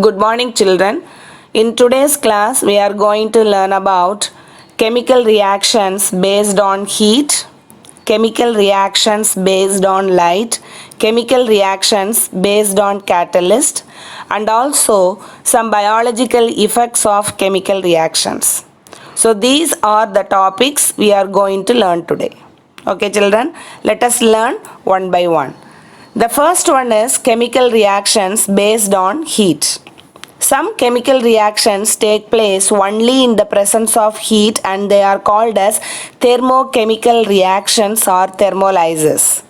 Good morning, children. In today's class, we are going to learn about chemical reactions based on heat, chemical reactions based on light, chemical reactions based on catalyst, and also some biological effects of chemical reactions. So, these are the topics we are going to learn today. Okay, children, let us learn one by one. The first one is chemical reactions based on heat. Some chemical reactions take place only in the presence of heat and they are called as thermochemical reactions or thermolysis.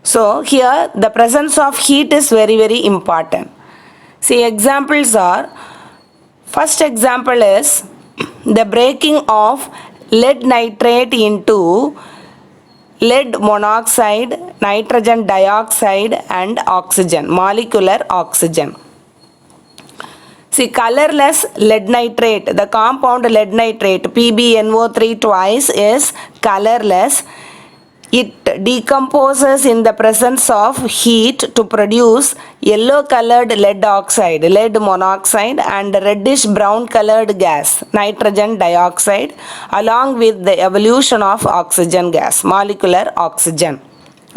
So here the presence of heat is very important. See, examples are, first example is the breaking of lead nitrate into lead monoxide, nitrogen dioxide and oxygen, molecular oxygen. See, colorless lead nitrate, the compound lead nitrate PbNO3 twice is colorless. It decomposes in the presence of heat to produce yellow colored lead oxide, lead monoxide and reddish brown colored gas, nitrogen dioxide, along with the evolution of oxygen gas, molecular oxygen.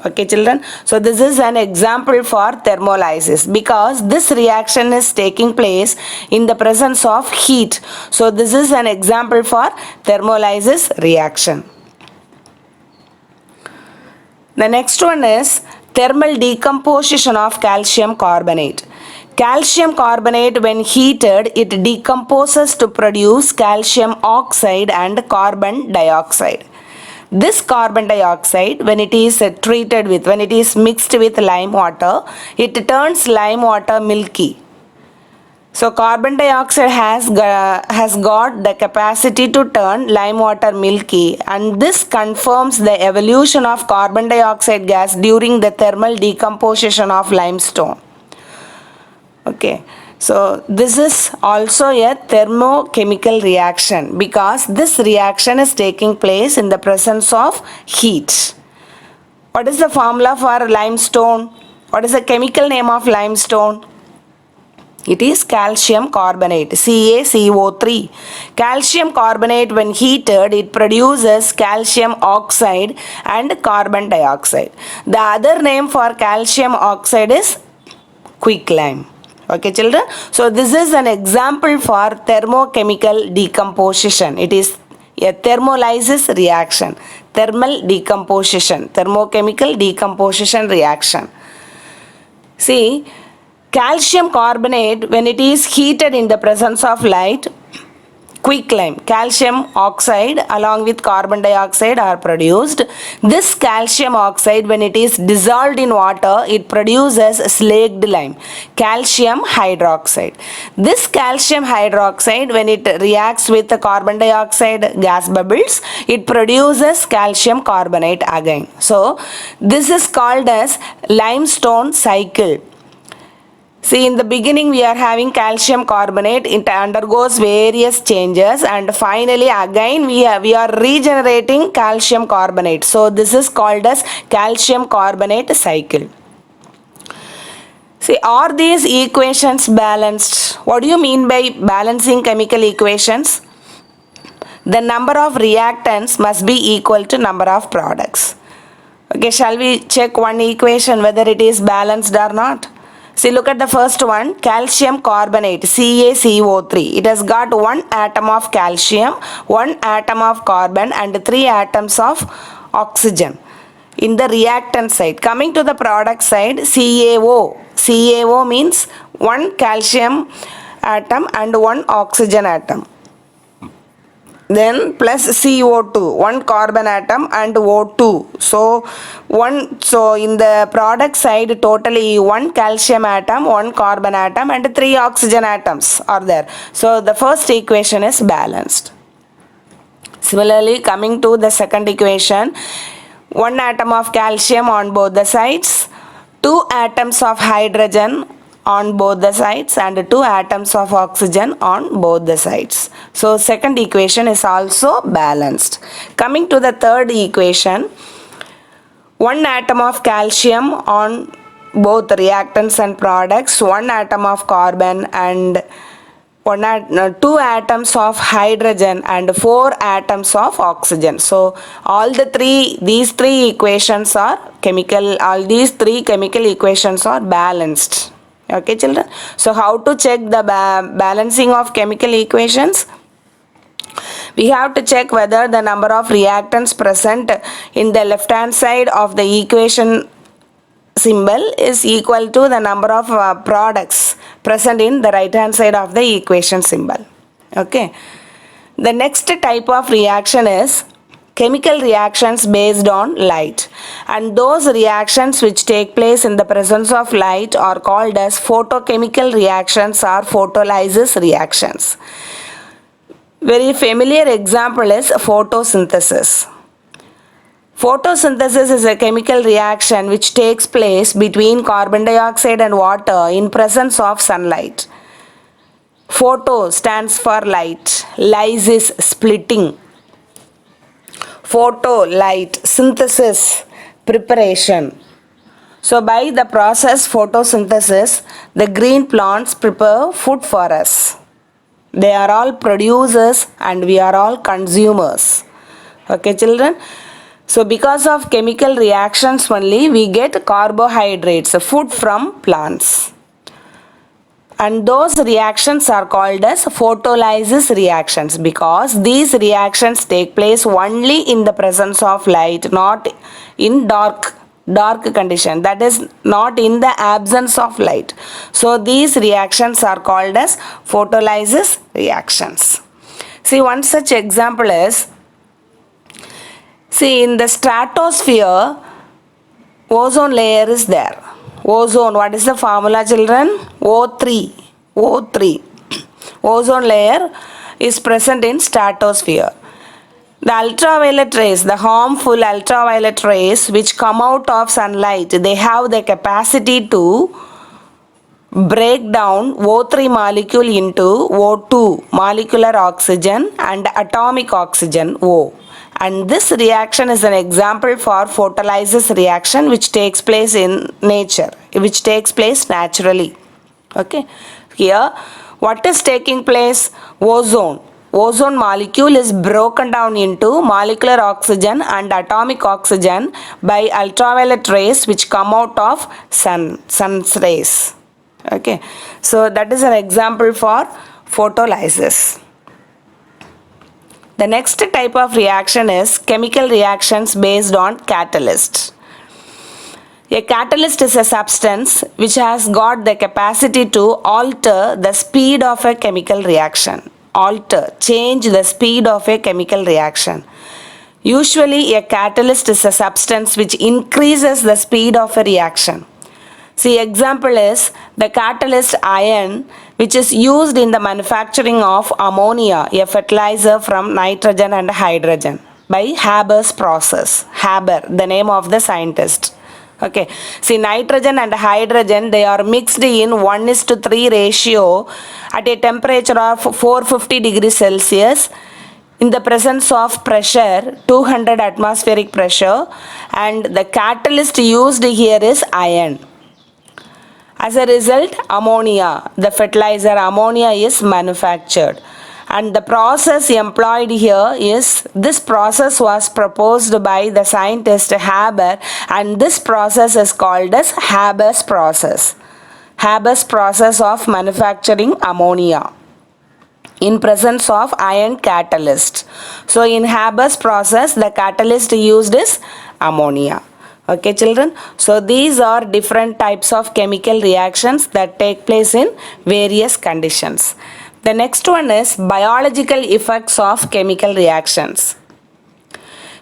Okay, children. So this is an example for thermolysis because this reaction is taking place in the presence of heat. So this is an example for thermolysis reaction. The next one is thermal decomposition of calcium carbonate. Calcium carbonate, when heated, it decomposes to produce calcium oxide and carbon dioxide. This carbon dioxide, when it is treated with, when it is mixed with lime water, it turns lime water milky. So carbon dioxide has got the capacity to turn lime water milky, and this confirms the evolution of carbon dioxide gas during the thermal decomposition of limestone. Okay. So this is also a thermochemical reaction because this reaction is taking place in the presence of heat. What is the formula for limestone? What is the chemical name of limestone? It is calcium carbonate, CaCO3. Calcium carbonate, when heated, it produces calcium oxide and carbon dioxide. The other name for calcium oxide is quicklime. Okay, children. So this is an example for thermochemical decomposition. It is a thermolysis reaction. Thermal decomposition. Thermochemical decomposition reaction. See, calcium carbonate, when it is heated in the presence of light, quicklime, calcium oxide along with carbon dioxide are produced. This calcium oxide, when it is dissolved in water, it produces slaked lime, calcium hydroxide. This calcium hydroxide, when it reacts with the carbon dioxide gas bubbles, it produces calcium carbonate again. So this is called as limestone cycle. See, in the beginning we are having calcium carbonate, it undergoes various changes and finally again we are regenerating calcium carbonate. So this is called as calcium carbonate cycle. See, are these equations balanced? What do you mean by balancing chemical equations? The number of reactants must be equal to number of products. Okay, shall we check one equation whether it is balanced or not? See, look at the first one, calcium carbonate, CaCO3. It has got one atom of calcium, one atom of carbon and 3 atoms of oxygen in the reactant side. Coming to the product side, CaO. CaO means one calcium atom and one oxygen atom. Then plus CO2, one carbon atom and O2. So in the product side totally one calcium atom, one carbon atom and 3 oxygen atoms are there. So the first equation is balanced. Similarly, coming to the second equation, one atom of calcium on both the sides, 2 atoms of hydrogen on both the sides and 2 atoms of oxygen on both the sides. So second equation is also balanced. Coming to the third equation, 1 atom of calcium on both reactants and products, one atom of carbon and two atoms of hydrogen and four atoms of oxygen. So these three equations are chemical, all these three chemical equations are balanced. Okay children, so how to check the balancing of chemical equations? We have to check whether the number of reactants present in the left hand side of the equation symbol is equal to the number of products present in the right hand side of the equation symbol. Okay. The next type of reaction is chemical reactions based on light, and those reactions which take place in the presence of light are called as photochemical reactions or photolysis reactions. Very familiar example is photosynthesis. Photosynthesis is a chemical reaction which takes place between carbon dioxide and water in presence of sunlight. Photo stands for light, lysis splitting. Photo, light, synthesis, preparation. So by the process photosynthesis, the green plants prepare food for us. They are all producers and we are all consumers. Okay children? So because of chemical reactions only we get carbohydrates, food from plants. And those reactions are called as photolysis reactions because these reactions take place only in the presence of light, not in dark condition, that is not in the absence of light. So these reactions are called as photolysis reactions. See, one such example is, see, in the stratosphere, ozone layer is there. Ozone, what is the formula children? O3. O3. Ozone layer is present in stratosphere. The ultraviolet rays, the harmful ultraviolet rays which come out of sunlight, they have the capacity to break down O3 molecule into O2, molecular oxygen, and atomic oxygen, O. And this reaction is an example for photolysis reaction which takes place in nature, which takes place naturally. Okay. Here, what is taking place? Ozone. Ozone molecule is broken down into molecular oxygen and atomic oxygen by ultraviolet rays which come out of sun's rays. Okay. So that is an example for photolysis. The next type of reaction is chemical reactions based on catalyst. A catalyst is a substance which has got the capacity to alter the speed of a chemical reaction. Change the speed of a chemical reaction. Usually a catalyst is a substance which increases the speed of a reaction. See, example is the catalyst iron which is used in the manufacturing of ammonia, a fertilizer from nitrogen and hydrogen by Haber's process. Haber, the name of the scientist. Okay. See, nitrogen and hydrogen, they are mixed in 1:3 ratio at a temperature of 450 degrees Celsius in the presence of pressure, 200 atmospheric pressure, and the catalyst used here is iron. As a result, ammonia, the fertilizer ammonia is manufactured. And the process employed here is, this process was proposed by the scientist Haber, and this process is called as Haber's process. Haber's process of manufacturing ammonia in presence of iron catalyst. So in Haber's process, the catalyst used is ammonia. Okay children, so these are different types of chemical reactions that take place in various conditions. The next one is biological effects of chemical reactions.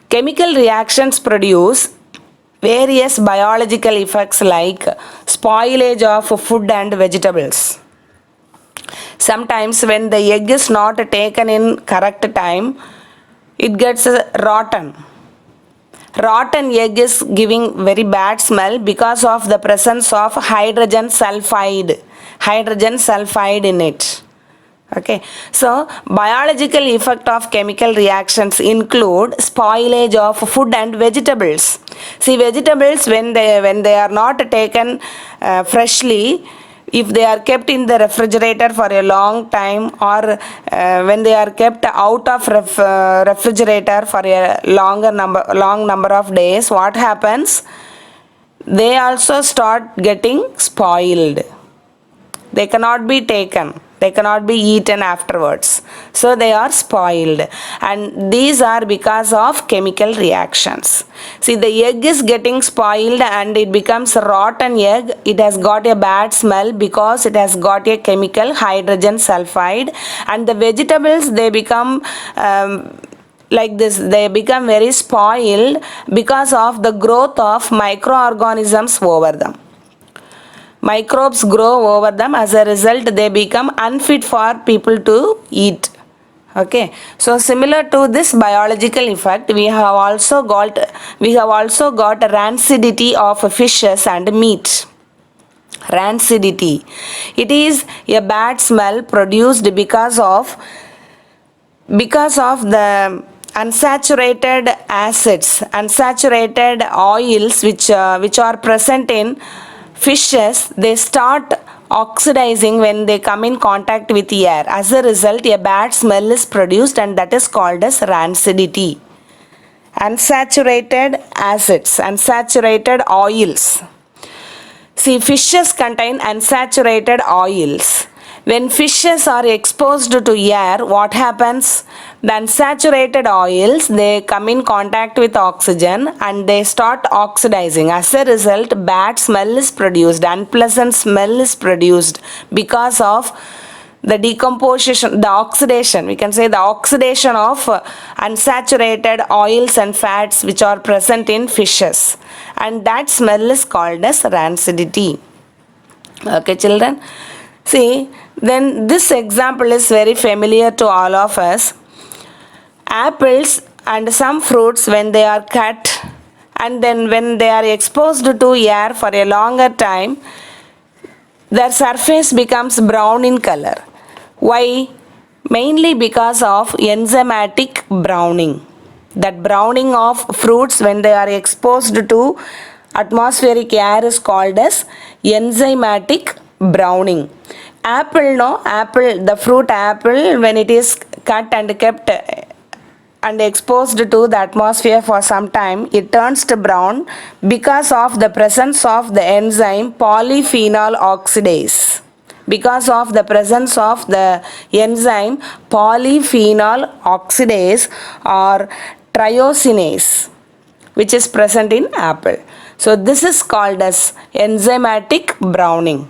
Chemical reactions produce various biological effects like spoilage of food and vegetables. Sometimes when the egg is not taken in correct time, it gets rotten. Rotten egg is giving very bad smell because of the presence of hydrogen sulfide in it. Okay, so biological effect of chemical reactions include spoilage of food and vegetables. See, vegetables when they are not taken freshly, if they are kept in the refrigerator for a long time, or when they are kept out of refrigerator for a long number of days, what happens? They also start getting spoiled. They cannot be taken, they cannot be eaten afterwards, so they are spoiled, and these are because of chemical reactions. See, the egg is getting spoiled and it becomes a rotten egg. It has got a bad smell because it has got a chemical hydrogen sulfide, and the vegetables, they become like this, they become very spoiled because of the growth of microorganisms over them. Microbes grow over them. As a result, they become unfit for people to eat. Okay, so similar to this biological effect, we have also got rancidity of fishes and meat. Rancidity, it is a bad smell produced because of the unsaturated acids, unsaturated oils which are present in fishes. They start oxidizing when they come in contact with air. As a result, a bad smell is produced, and that is called as rancidity. Unsaturated acids, unsaturated oils. See, fishes contain unsaturated oils. When fishes are exposed to air, what happens? The unsaturated oils, they come in contact with oxygen and they start oxidizing. As a result, bad smell is produced, unpleasant smell is produced because of the decomposition, the oxidation, we can say the oxidation of unsaturated oils and fats which are present in fishes, and that smell is called as rancidity. Okay, children. See, then this example is very familiar to all of us. Apples and some fruits, when they are cut and then when they are exposed to air for a longer time, their surface becomes brown in color. Why? Mainly because of enzymatic browning. That browning of fruits when they are exposed to atmospheric air is called as enzymatic browning. Apple, the fruit apple, when it is cut and kept and exposed to the atmosphere for some time, it turns to brown because of the presence of the enzyme polyphenol oxidase. Because of the presence of the enzyme polyphenol oxidase or triosinase, which is present in apple. So this is called as enzymatic browning.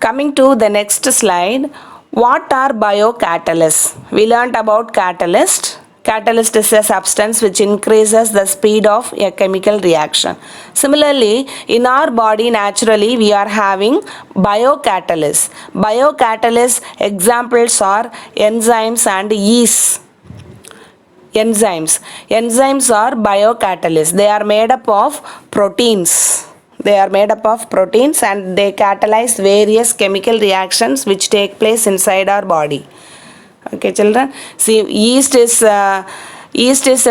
Coming to the next slide, what are biocatalysts? We learnt about catalyst. Catalyst is a substance which increases the speed of a chemical reaction. Similarly, in our body, naturally, we are having biocatalysts. Biocatalyst examples are enzymes and yeasts. Enzymes are biocatalysts. They are made up of proteins. And they catalyze various chemical reactions which take place inside our body. Okay, children. See, yeast is a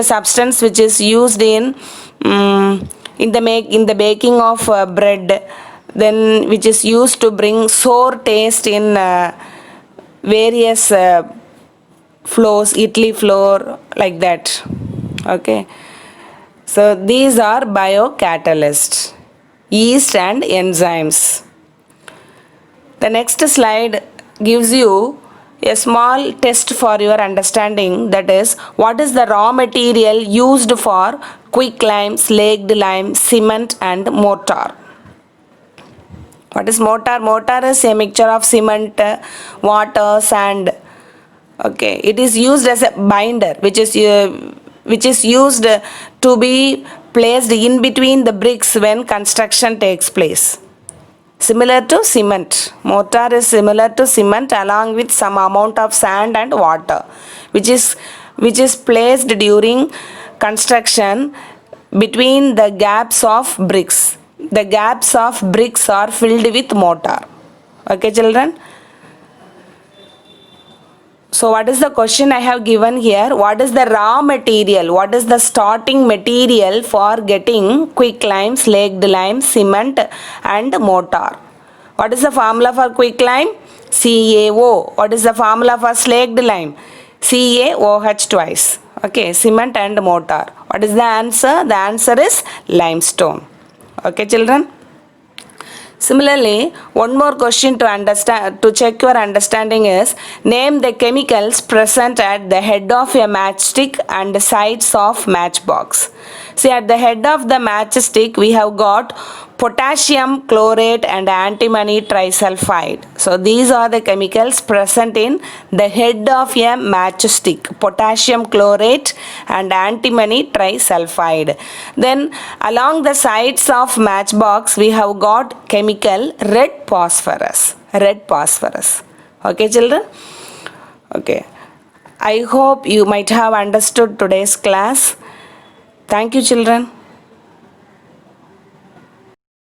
substance which is used in the baking of bread, then which is used to bring sour taste in various flours, idli flour, like that. Okay. So these are biocatalysts, yeast and enzymes. The next slide gives you a small test for your understanding, that is, what is the raw material used for quicklime, slaked lime, cement and mortar. What is mortar? Mortar is a mixture of cement, water, sand. Okay, it is used as a binder, which is used to be placed in between the bricks when construction takes place. Similar to cement. Mortar is similar to cement along with some amount of sand and water, which is placed during construction between the gaps of bricks. The gaps of bricks are filled with mortar. Okay, children? So what is the question I have given here? What is the raw material? What is the starting material for getting quicklime, slaked lime, cement and mortar? What is the formula for quicklime? CaO. What is the formula for slaked lime? CaOH twice. Okay, cement and mortar. What is the answer? The answer is limestone. Okay, children. Similarly, one more question to understand, to check your understanding is, name the chemicals present at the head of a matchstick and the sides of matchbox. See, at the head of the matchstick we have got potassium chlorate and antimony trisulfide. So these are the chemicals present in the head of a matchstick, potassium chlorate and antimony trisulfide. Then along the sides of matchbox we have got chemical red phosphorus. Red phosphorus. Okay, children? Okay. I hope you might have understood today's class. Thank you, children.